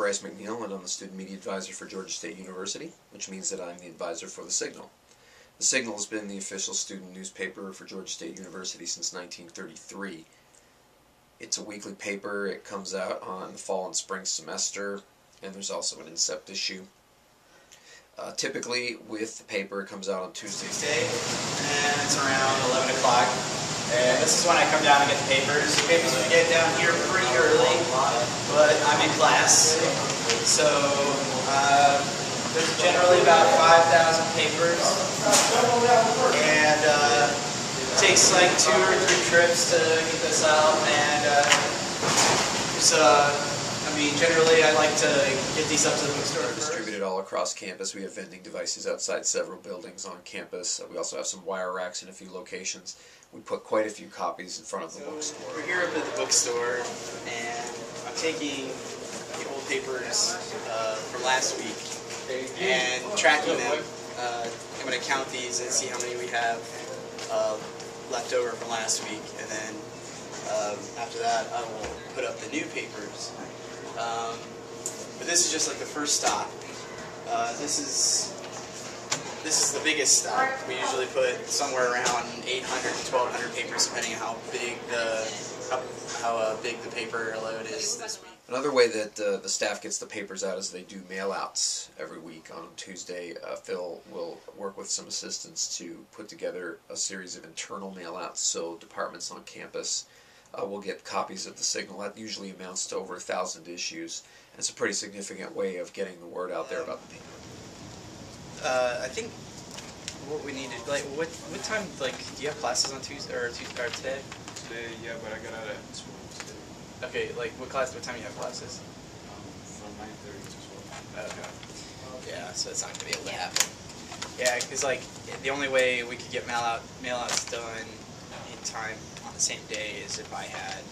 Bryce McNeil, and I'm the Student Media Advisor for Georgia State University, which means that I'm the advisor for The Signal. The Signal has been the official student newspaper for Georgia State University since 1933. It's a weekly paper. It comes out on the fall and spring semester, and there's also an incept issue. Typically, with the paper, it comes out on Tuesday, and it's around 11 o'clock. And this is when I come down and get the papers. The papers we get down here pretty early, but I'm in class. So there's generally about 5,000 papers. And it takes like 2 or 3 trips to get this out. And generally I like to get these up to the bookstore. Distributed all across campus. We have vending devices outside several buildings on campus. We also have some wire racks in a few locations. We put quite a few copies in front of the bookstore. We're here up at the bookstore, and I'm taking the old papers from last week and tracking them. I'm going to count these and see how many we have left over from last week, and then after that I will put up the new papers. But this is just like the first stop. This is the biggest stop. We usually put somewhere around 800 to 1,200 papers, depending on how big the paper load is this week. Another way that the staff gets the papers out is they do mail-outs every week. On Tuesday, Phil will work with some assistants to put together a series of internal mail-outs, so departments on campus will get copies of the Signal. That usually amounts to over 1,000 issues. And it's a pretty significant way of getting the word out there about the paper. I think what we needed, like, what time, like, do you have classes on Tuesday or today? Today, yeah, but I got out at 12 today. Okay, like, what time do you have classes? From 9:30 to 12. Okay. Yeah, so it's not gonna be able to happen. Yeah, because like the only way we could get mailouts done in time on the same day is if I had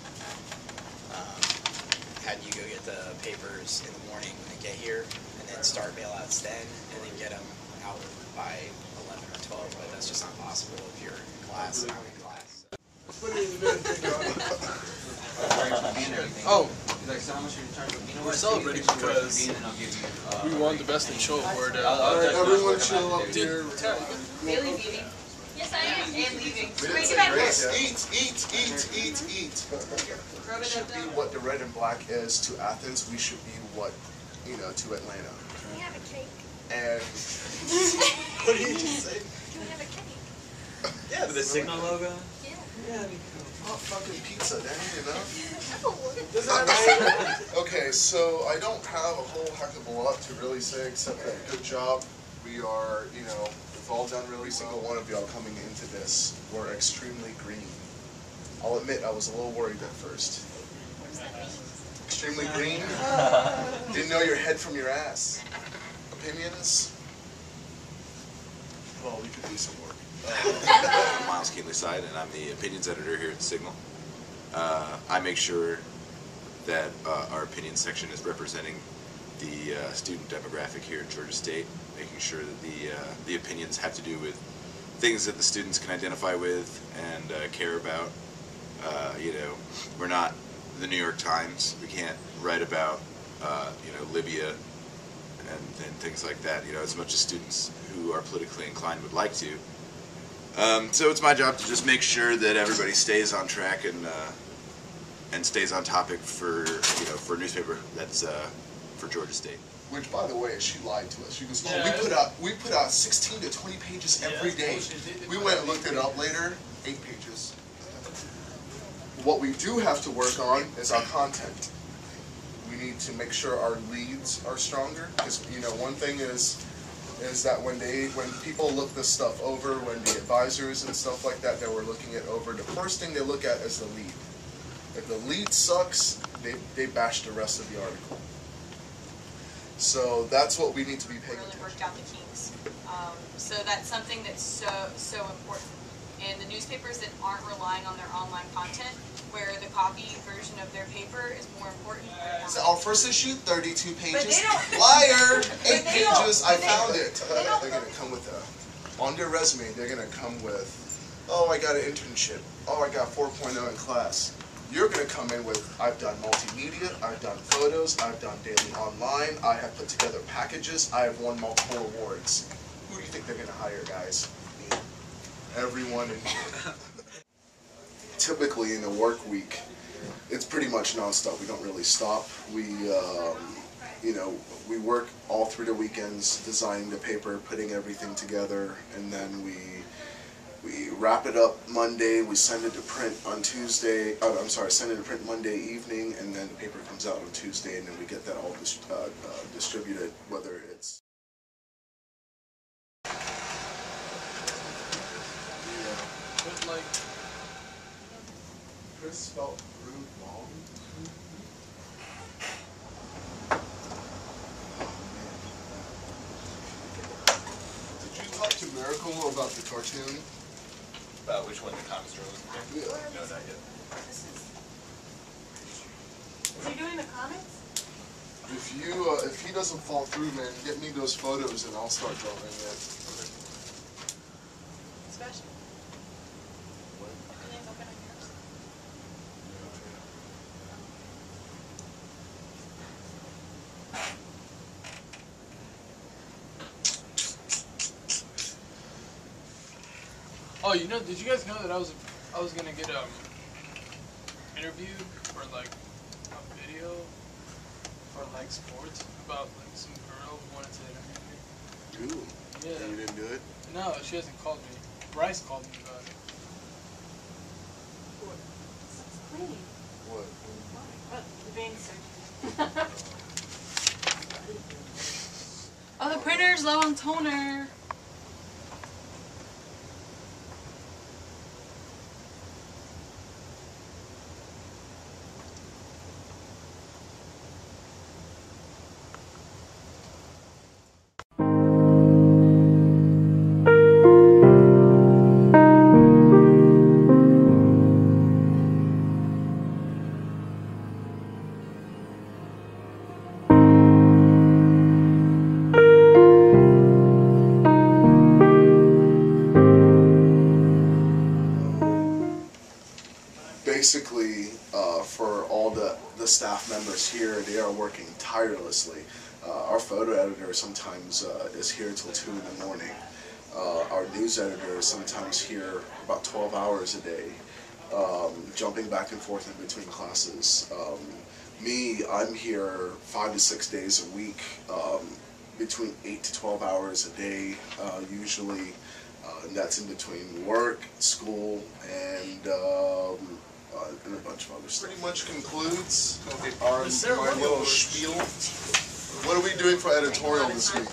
you go get the papers in the morning when they get here, and then start mailouts then, and then get them out by 11 or 12, but that's just not possible if you're in class and I'm in class. Oh, we're celebrating because we won the Best in Show award. Everyone chill up here. Really leaving? Yes, I am. And leaving. Bring it back here. Eat. We should be what the red and black is to Athens. We should be what, to Atlanta. Can we have a cake? And What did you just say? Can we have a cake? Yeah, with the Signal logo? Yeah. oh, fucking pizza, Danny, Oh. Okay, so I don't have a whole heck of a lot to really say except that good job. We are, we've all done really single one of y'all coming into this. We're extremely green. I'll admit I was a little worried at first. What does that mean? Extremely green? Didn't know your head from your ass. Opinions? Well, we could do some work. I'm Miles Keenley-Side, and I'm the opinions editor here at Signal. I make sure that our opinions section is representing the student demographic here at Georgia State, making sure that the opinions have to do with things that the students can identify with and care about. We're not the New York Times. We can't write about Libya and things like that, as much as students who are politically inclined would like to. So it's my job to just make sure that everybody stays on track and stays on topic for a newspaper that's for Georgia State. Which, by the way, she lied to us. She goes, we put out 16 to 20 pages every day. We went and looked it up later. 8 pages. What we do have to work on is our content. We need to make sure our leads are stronger, because one thing is that when people look this stuff over, when the advisors and stuff like that we're looking it over, the first thing they look at is the lead. If the lead sucks, they bash the rest of the article. So that's what we need to be paying attention to. Really worked out the kinks. So that's something that's so important. And the newspapers that aren't relying on their online content, where the copy version of their paper is more important. So our first issue, 32 pages. But they don't. Liar! 8 they don't. pages. I found it. They don't. They're gonna come with on their resume. They're gonna come with, oh, I got an internship. Oh, I got 4.0 in class. You're going to come in with, I've done multimedia, I've done photos, I've done daily online, I have put together packages, I have won multiple awards. Who do you think they're going to hire, guys? Me. Everyone in here. Typically in a work week, it's pretty much nonstop. We don't really stop. We, you know, we work all through the weekends, designing the paper, putting everything together, and then we wrap it up Monday. We send it to print on Tuesday. I'm sorry, send it to print Monday evening, and then the paper comes out on Tuesday, and then we get that all distributed, whether it's. But like, Chris spelled rude wrong. Did you talk to Miracle about the cartoon? About which one, the comics are Yeah. No, not yet. Is he doing the comics? If he doesn't fall through, man, get me those photos and I'll start drawing it. Especially. Opinions open on yours. oh, you know, did you guys know that I was gonna get interviewed for like a video for like sports about like some girl who wanted to interview me? Ooh. Yeah. And you didn't do it? No, she hasn't called me. Bryce called me about it. It's clean. What? Oh, the vein surgery. Oh, the printer's low on toner. Basically, for all the staff members here, they are working tirelessly. Our photo editor sometimes is here till 2 in the morning. Our news editor is sometimes here about 12 hours a day, jumping back and forth in between classes. Me, I'm here 5 to 6 days a week, between 8 to 12 hours a day, usually. And that's in between work, school, and a bunch of other stuff. Pretty much concludes my little spiel. What are we doing for editorial this week?